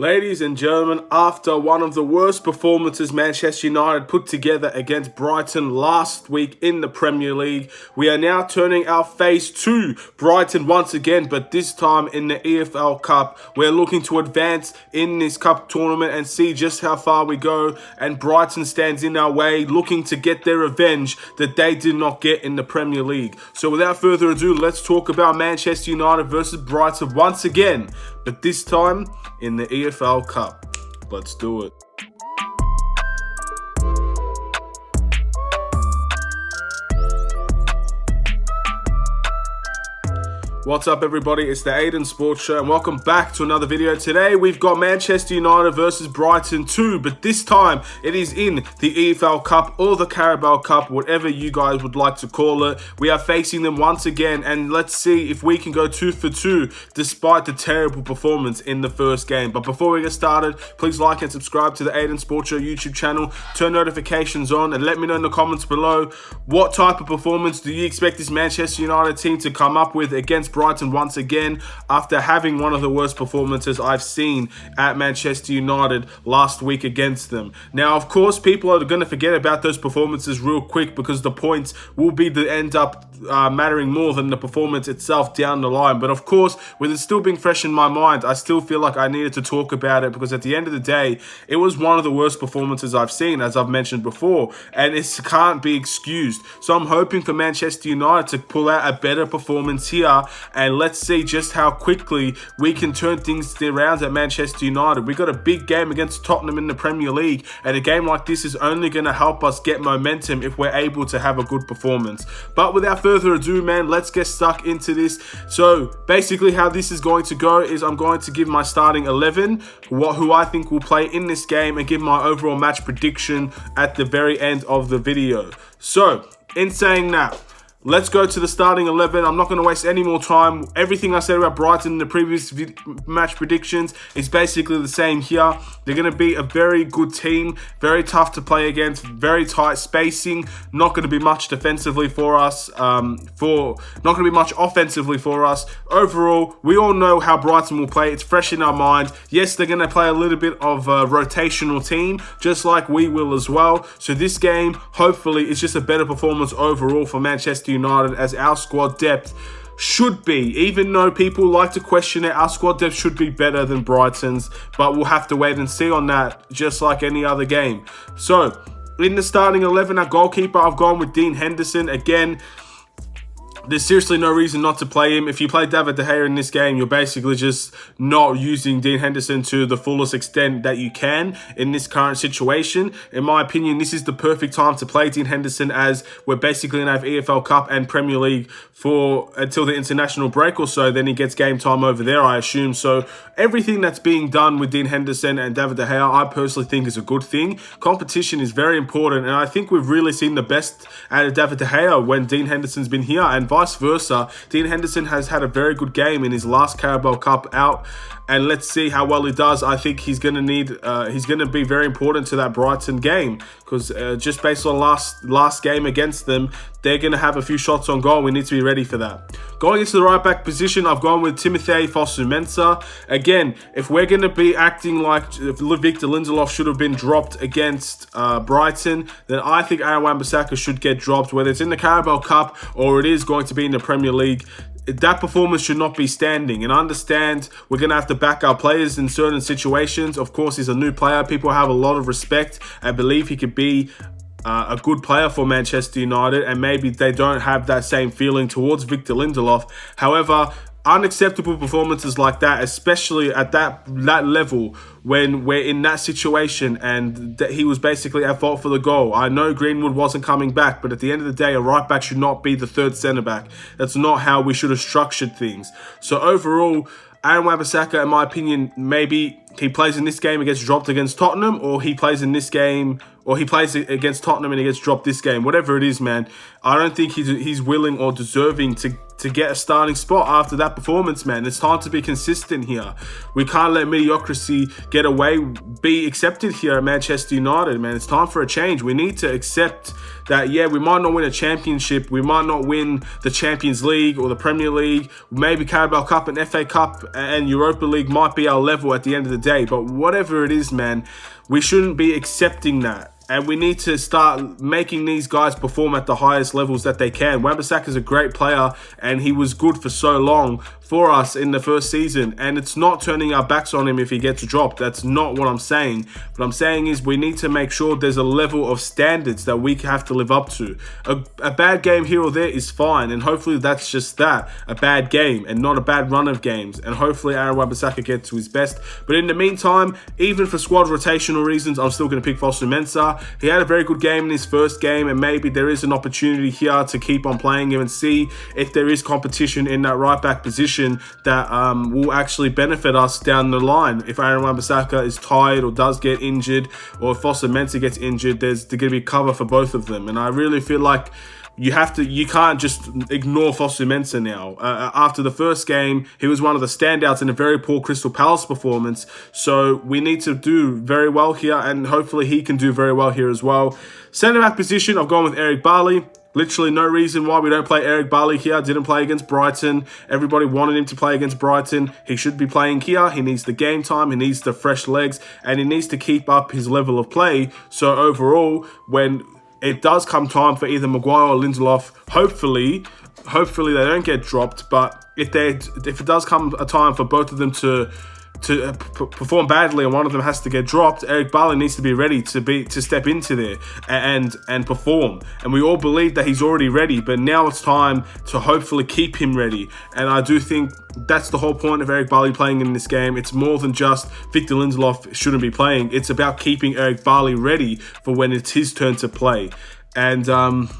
Ladies and gentlemen, after one of the worst performances Manchester United put together against Brighton last week in the Premier League, we are now turning our face to Brighton once again, but this time in the EFL Cup. We're looking to advance in this cup tournament and see just how far we go, and Brighton stands in our way, looking to get their revenge that they did not get in the Premier League. So without further ado, let's talk about Manchester United versus Brighton once again, but this time in the EFL Cup. Let's do it. What's up everybody, it's the Aiden Sports Show and welcome back to another video. Today we've got Manchester United versus Brighton 2, but this time it is in the EFL Cup or the Carabao Cup, whatever you guys would like to call it. We are facing them once again and let's see if we can go 2 for 2 despite the terrible performance in the first game. But before we get started, please like and subscribe to the Aiden Sports Show YouTube channel, turn notifications on and let me know in the comments below what type of performance do you expect this Manchester United team to come up with against Brighton once again after having one of the worst performances I've seen at Manchester United last week against them. Now, of course, people are going to forget about those performances real quick because the points will be the end up mattering more than the performance itself down the line. But of course, with it still being fresh in my mind, I still feel like I needed to talk about it because at the end of the day, it was one of the worst performances I've seen, as I've mentioned before, and it can't be excused. So I'm hoping for Manchester United to pull out a better performance here, and let's see just how quickly we can turn things around at Manchester United. We got a big game against Tottenham in the Premier League, and a game like this is only going to help us get momentum if we're able to have a good performance. But without further ado, man, let's get stuck into this. So basically how this is going to go is I'm going to give my starting 11, who I think will play in this game, and give my overall match prediction at the very end of the video. So in saying that, let's go to the starting 11. I'm not going to waste any more time. Everything I said about Brighton in the previous match predictions is basically the same here. They're going to be a very good team, very tough to play against, very tight spacing, not going to be much defensively for us, not going to be much offensively for us. Overall, we all know how Brighton will play. It's fresh in our mind. Yes, they're going to play a little bit of a rotational team, just like we will as well. So this game, hopefully, is just a better performance overall for Manchester United, as our squad depth should be, even though people like to question it, our squad depth should be better than Brighton's, but we'll have to wait and see on that, just like any other game. So in the starting 11, our goalkeeper, I've gone with Dean Henderson. Again, there's seriously no reason not to play him. If you play David De Gea in this game, you're basically just not using Dean Henderson to the fullest extent that you can in this current situation. In my opinion, this is the perfect time to play Dean Henderson, as we're basically going to have EFL Cup and Premier League for until the international break or so. Then he gets game time over there, I assume. So everything that's being done with Dean Henderson and David De Gea, I personally think is a good thing. Competition is very important, and I think we've really seen the best out of David De Gea when Dean Henderson's been here, and vice versa. Dean Henderson has had a very good game in his last Carabao Cup out, and let's see how well he does. I think he's going to be very important to that Brighton game, because just based on last game against them, they're going to have a few shots on goal. We need to be ready for that. Going into the right back position, I've gone with Timothy Fosu-Mensah. Again, if we're going to be acting like Victor Lindelof should have been dropped against Brighton, then I think Aaron Wan-Bissaka should get dropped, whether it's in the Carabao Cup or it is going to be in the Premier League. That performance should not be standing. And I understand we're going to have to back our players in certain situations. Of course, he's a new player. People have a lot of respect and believe he could be a good player for Manchester United, and maybe they don't have that same feeling towards Victor Lindelof. However, unacceptable performances like that, especially at that level, when we're in that situation, and that he was basically at fault for the goal. I know Greenwood wasn't coming back, but at the end of the day, a right back should not be the third centre back. That's not how we should have structured things. So overall, Aaron Wan-Bissaka, in my opinion, maybe he plays in this game, gets dropped against Tottenham, or he plays in this game, or he plays against Tottenham and he gets dropped this game, whatever it is, man, I don't think he's willing or deserving to get a starting spot after that performance, man. It's time to be consistent here. We can't let mediocrity be accepted here at Manchester United, man. It's time for a change. We need to accept that, yeah, we might not win a championship, we might not win the Champions League or the Premier League, maybe Carabao Cup and FA Cup and Europa League might be our level at the end of the day, but whatever it is, man, we shouldn't be accepting that. And we need to start making these guys perform at the highest levels that they can. Wan-Bissaka is a great player, and he was good for so long for us in the first season. And it's not turning our backs on him if he gets dropped. That's not what I'm saying. What I'm saying is we need to make sure there's a level of standards that we have to live up to. A bad game here or there is fine, and hopefully that's just that, a bad game, and not a bad run of games. And hopefully Aaron Wan-Bissaka gets to his best. But in the meantime, even for squad rotational reasons, I'm still going to pick Fosu-Mensah. He had a very good game in his first game, and maybe there is an opportunity here to keep on playing him and see if there is competition in that right back position that will actually benefit us down the line. If Aaron Wan-Bissaka is tired or does get injured, or if Fosu-Mensah gets injured, there's going to be cover for both of them. And I really feel like you can't just ignore Fosu-Mensah now. After the first game, he was one of the standouts in a very poor Crystal Palace performance. So we need to do very well here, and hopefully he can do very well here as well. Centre-back position, I've gone with Eric Bailly. Literally no reason why we don't play Eric Bailly here. Didn't play against Brighton. Everybody wanted him to play against Brighton. He should be playing here. He needs the game time. He needs the fresh legs, and he needs to keep up his level of play. So overall, when it does come time for either Maguire or Lindelof, hopefully they don't get dropped. But if it does come a time for both of them to perform badly and one of them has to get dropped, Eric Bailly needs to be ready to step into there and perform. And we all believe that he's already ready, but now it's time to hopefully keep him ready. And I do think that's the whole point of Eric Bailly playing in this game. It's more than just Victor Lindelof shouldn't be playing. It's about keeping Eric Bailly ready for when it's his turn to play. And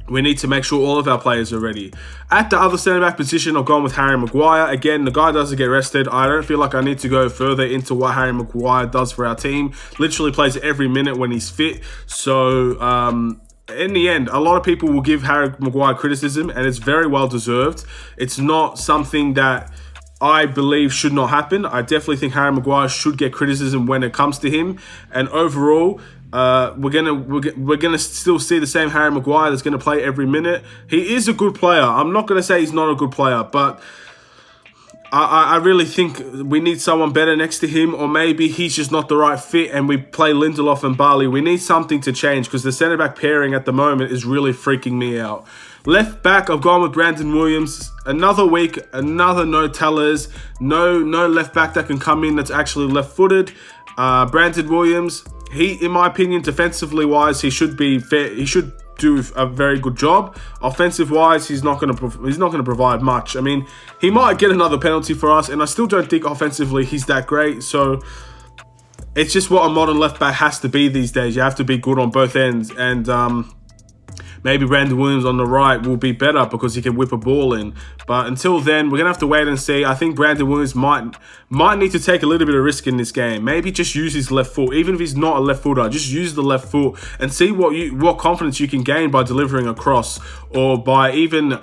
we need to make sure all of our players are ready. At the other centre-back position, I've gone with Harry Maguire. Again, the guy doesn't get rested. I don't feel like I need to go further into what Harry Maguire does for our team. Literally plays every minute when he's fit. So, in the end, a lot of people will give Harry Maguire criticism, and it's very well deserved. It's not something that I believe should not happen. I definitely think Harry Maguire should get criticism when it comes to him. And overall, we're gonna still see the same Harry Maguire that's gonna play every minute. He is a good player. I'm not gonna say he's not a good player, but I really think we need someone better next to him, or maybe he's just not the right fit and we play Lindelof and Bailly. We need something to change because the centre-back pairing at the moment is really freaking me out. Left back, I've gone with Brandon Williams. Another week, another no tellers, no left back that can come in that's actually left-footed. Brandon Williams, he, in my opinion, defensively wise, he should be fair. He should do a very good job. Offensive wise, he's not going to provide much. I mean, he might get another penalty for us, and I still don't think offensively he's that great. So it's just what a modern left back has to be these days. You have to be good on both ends, and maybe Brandon Williams on the right will be better because he can whip a ball in. But until then, we're going to have to wait and see. I think Brandon Williams might need to take a little bit of risk in this game. Maybe just use his left foot. Even if he's not a left footer, just use the left foot and see what confidence you can gain by delivering a cross, or by even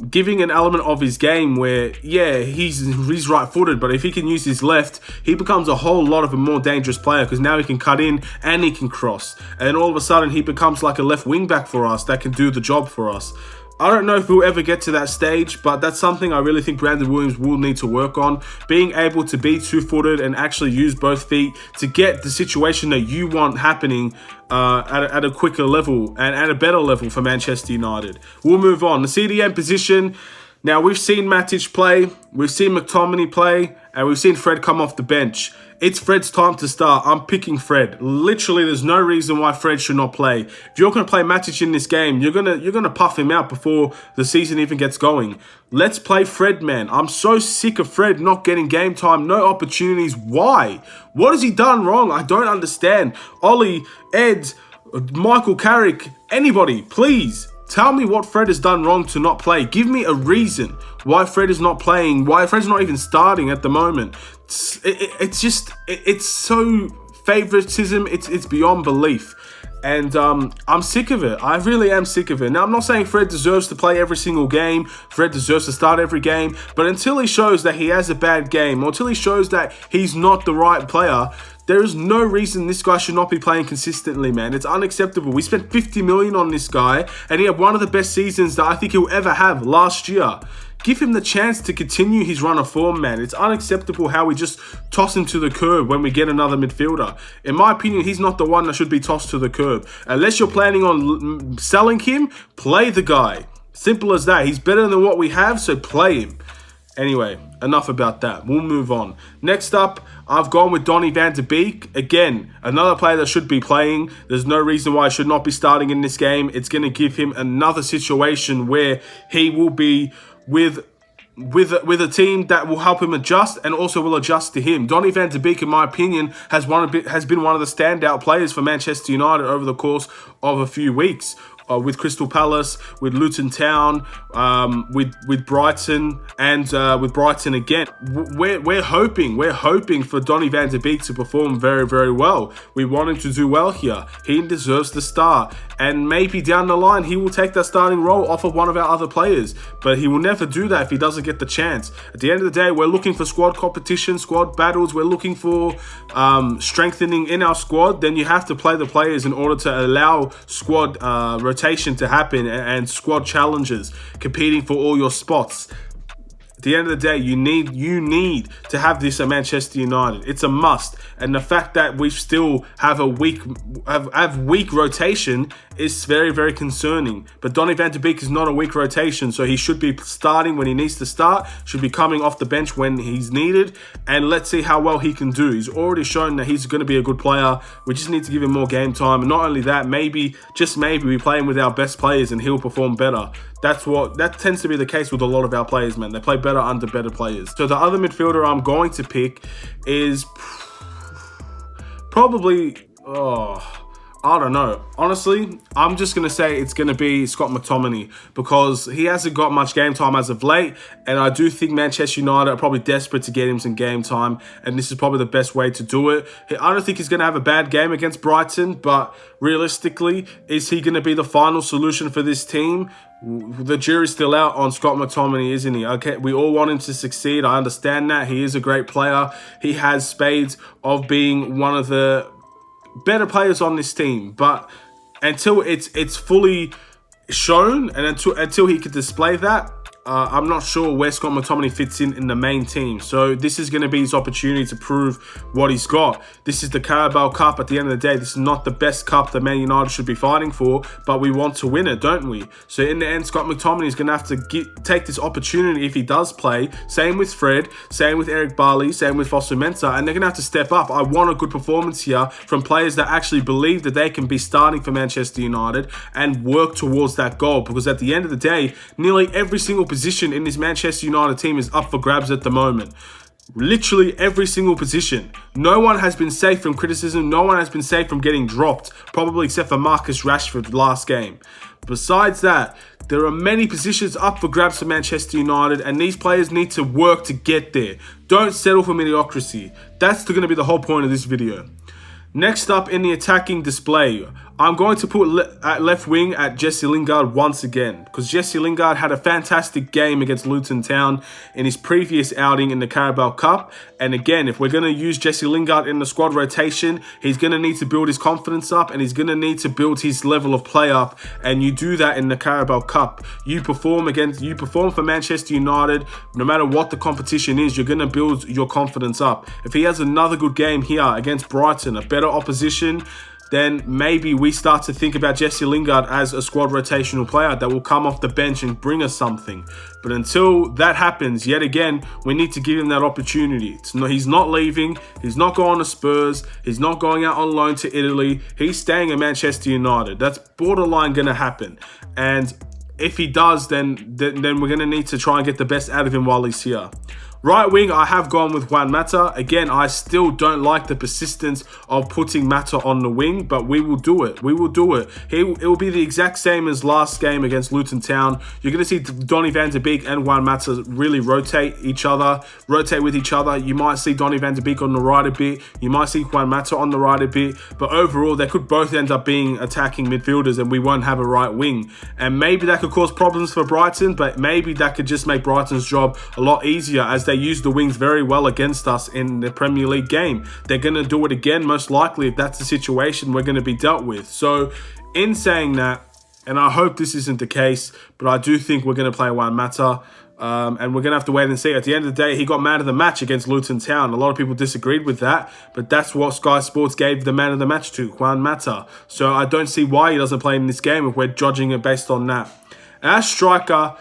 giving an element of his game where, yeah, he's right-footed, but if he can use his left, he becomes a whole lot of a more dangerous player because now he can cut in and he can cross. And all of a sudden, he becomes like a left wing-back for us that can do the job for us. I don't know if we'll ever get to that stage, but that's something I really think Brandon Williams will need to work on. Being able to be two-footed and actually use both feet to get the situation that you want happening at a quicker level and at a better level for Manchester United. We'll move on. The CDM position. Now, we've seen Matic play, we've seen McTominay play, and we've seen Fred come off the bench. It's Fred's time to start. I'm picking Fred. Literally, there's no reason why Fred should not play. If you're going to play Matic in this game, you're gonna puff him out before the season even gets going. Let's play Fred, man. I'm so sick of Fred not getting game time, no opportunities. Why? What has he done wrong? I don't understand. Ollie, Ed, Michael Carrick, anybody, please. Tell me what Fred has done wrong to not play. Give me a reason why Fred is not playing, why Fred's not even starting at the moment. It's so favoritism, it's beyond belief. And I'm sick of it. I really am sick of it. Now, I'm not saying Fred deserves to play every single game. Fred deserves to start every game. But until he shows that he has a bad game, or until he shows that he's not the right player, there is no reason this guy should not be playing consistently, man. It's unacceptable. We spent $50 million on this guy, and he had one of the best seasons that I think he'll ever have last year. Give him the chance to continue his run of form, man. It's unacceptable how we just toss him to the curb when we get another midfielder. In my opinion, he's not the one that should be tossed to the curb. Unless you're planning on selling him, play the guy. Simple as that. He's better than what we have, so play him. Anyway, enough about that. We'll move on. Next up, I've gone with Donny van de Beek. Again, another player that should be playing. There's no reason why I should not be starting in this game. It's going to give him another situation where he will be with a team that will help him adjust and also will adjust to him. Donny van de Beek, in my opinion, has been one of the standout players for Manchester United over the course of a few weeks. With Crystal Palace, with Luton Town, with Brighton, and with Brighton again. We're hoping for Donny van de Beek to perform very, very well. We want him to do well here. He deserves the start, and maybe down the line he will take that starting role off of one of our other players. But he will never do that if he doesn't get the chance. At the end of the day, we're looking for squad competition, squad battles. We're looking for strengthening in our squad. Then you have to play the players in order to allow squad rotation to happen and squad challenges, competing for all your spots. At the end of the day, you need to have this at Manchester United. It's a must. And the fact that we still have a weak rotation is very, very concerning. But Donny van de Beek is not a weak rotation, so he should be starting when he needs to start, should be coming off the bench when he's needed, and let's see how well he can do. He's already shown that he's going to be a good player. We just need to give him more game time. And not only that, maybe, just maybe, we play him with our best players and he'll perform better. That tends to be the case with a lot of our players, man. They play better under better players. So the other midfielder I'm going to pick is probably, I don't know. Honestly, I'm just going to say it's going to be Scott McTominay because he hasn't got much game time as of late. And I do think Manchester United are probably desperate to get him some game time. And this is probably the best way to do it. I don't think he's going to have a bad game against Brighton. But realistically, is he going to be the final solution for this team? The jury's still out on Scott McTominay, isn't he? Okay, we all want him to succeed. I understand that. He is a great player. He has spades of being one of the better players on this team, but until it's fully shown and until he can display that, I'm not sure where Scott McTominay fits in the main team. So this is going to be his opportunity to prove what he's got. This is the Carabao Cup. At the end of the day, this is not the best cup that Man United should be fighting for, but we want to win it, don't we? So in the end, Scott McTominay is going to have to take this opportunity if he does play. Same with Fred, same with Eric Bailly, same with Fosu Mensah, and they're going to have to step up. I want a good performance here from players that actually believe that they can be starting for Manchester United and work towards that goal, because at the end of the day, nearly every single position in this Manchester United team is up for grabs at the moment. Literally every single position. No one has been safe from criticism. No one has been safe from getting dropped, probably except for Marcus Rashford last game. Besides that, there are many positions up for grabs for Manchester United, and these players need to work to get there. Don't settle for mediocrity. That's going to be the whole point of this video. Next up in the attacking display, I'm going to put at left wing at Jesse Lingard once again, because Jesse Lingard had a fantastic game against Luton Town in his previous outing in the Carabao Cup. And again, if we're going to use Jesse Lingard in the squad rotation, he's going to need to build his confidence up and he's going to need to build his level of play up. And you do that in the Carabao Cup. You perform for Manchester United, no matter what the competition is, you're going to build your confidence up. If he has another good game here against Brighton, a better opposition, then maybe we start to think about Jesse Lingard as a squad rotational player that will come off the bench and bring us something. But until that happens, yet again, we need to give him that opportunity. He's not leaving. He's not going to Spurs. He's not going out on loan to Italy. He's staying at Manchester United. That's borderline going to happen. And if he does, then we're going to need to try and get the best out of him while he's here. Right wing, I have gone with Juan Mata. Again, I still don't like the persistence of putting Mata on the wing, but we will do it. We will do it. It will be the exact same as last game against Luton Town. You're going to see Donny van de Beek and Juan Mata really rotate with each other. You might see Donny van de Beek on the right a bit. You might see Juan Mata on the right a bit. But overall, they could both end up being attacking midfielders and we won't have a right wing. And maybe that could cause problems for Brighton, but maybe that could just make Brighton's job a lot easier as they use the wings very well against us in the Premier League game. They're going to do it again, most likely, if that's the situation we're going to be dealt with. So, in saying that, and I hope this isn't the case, but I do think we're going to play Juan Mata. And we're going to have to wait and see. At the end of the day, he got man of the match against Luton Town. A lot of people disagreed with that, but that's what Sky Sports gave the man of the match to, Juan Mata. So I don't see why he doesn't play in this game if we're judging it based on that. As striker,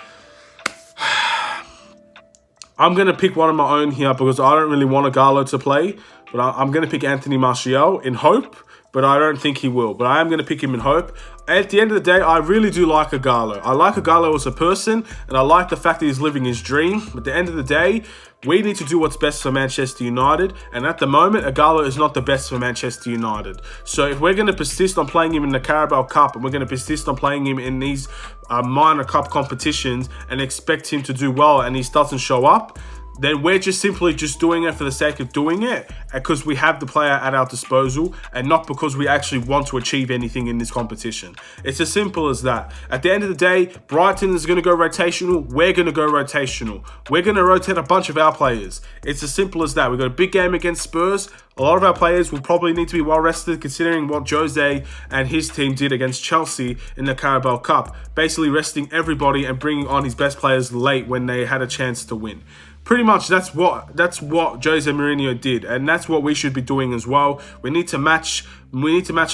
I'm going to pick one of my own here because I don't really want Ighalo to play, but I'm going to pick Anthony Martial in hope, but I don't think he will. But I am going to pick him in hope. At the end of the day, I really do like Ighalo. I like Ighalo as a person, and I like the fact that he's living his dream. But at the end of the day, we need to do what's best for Manchester United. And at the moment, Ighalo is not the best for Manchester United. So if we're going to persist on playing him in the Carabao Cup, and we're going to persist on playing him in these minor cup competitions and expect him to do well and he doesn't show up, then we're just simply doing it for the sake of doing it because we have the player at our disposal and not because we actually want to achieve anything in this competition. It's as simple as that. At the end of the day, Brighton is going to go rotational. We're going to go rotational. We're going to rotate a bunch of our players. It's as simple as that. We've got a big game against Spurs. A lot of our players will probably need to be well rested considering what Jose and his team did against Chelsea in the Carabao Cup. Basically resting everybody and bringing on his best players late when they had a chance to win. Pretty much that's what Jose Mourinho did, and that's what we should be doing as well. We need to match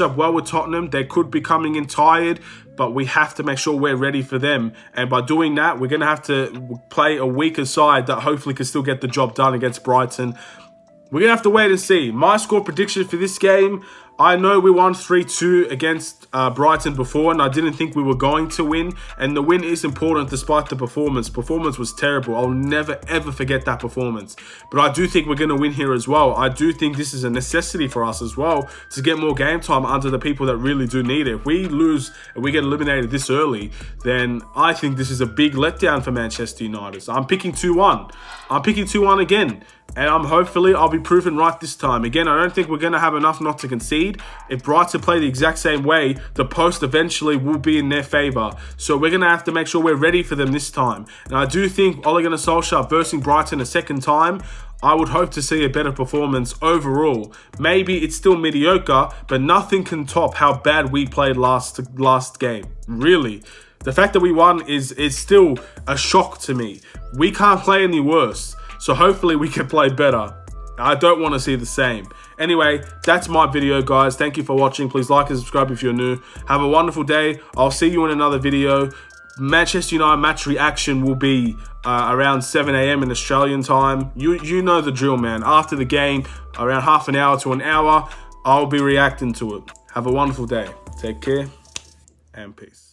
up well with Tottenham. They could be coming in tired, but we have to make sure we're ready for them. And by doing that, we're going to have to play a weaker side that hopefully can still get the job done against Brighton. We're going to have to wait and see. My score prediction for this game, I know we won 3-2 against Brighton before, and I didn't think we were going to win. And the win is important despite the performance. Performance was terrible. I'll never, ever forget that performance. But I do think we're going to win here as well. I do think this is a necessity for us as well to get more game time under the people that really do need it. If we lose and we get eliminated this early, then I think this is a big letdown for Manchester United. So I'm picking 2-1. I'm picking 2-1 again. And hopefully I'll be proven right this time. Again, I don't think we're going to have enough not to concede. If Brighton play the exact same way, the post eventually will be in their favour. So we're going to have to make sure we're ready for them this time. And I do think Ole Gunnar Solskjaer versing Brighton a second time, I would hope to see a better performance overall. Maybe it's still mediocre, but nothing can top how bad we played last game. Really. The fact that we won is still a shock to me. We can't play any worse. So hopefully we can play better. I don't want to see the same. Anyway, that's my video, guys. Thank you for watching. Please like and subscribe if you're new. Have a wonderful day. I'll see you in another video. Manchester United match reaction will be around 7 a.m. in Australian time. You know the drill, man. After the game, around half an hour to an hour, I'll be reacting to it. Have a wonderful day. Take care and peace.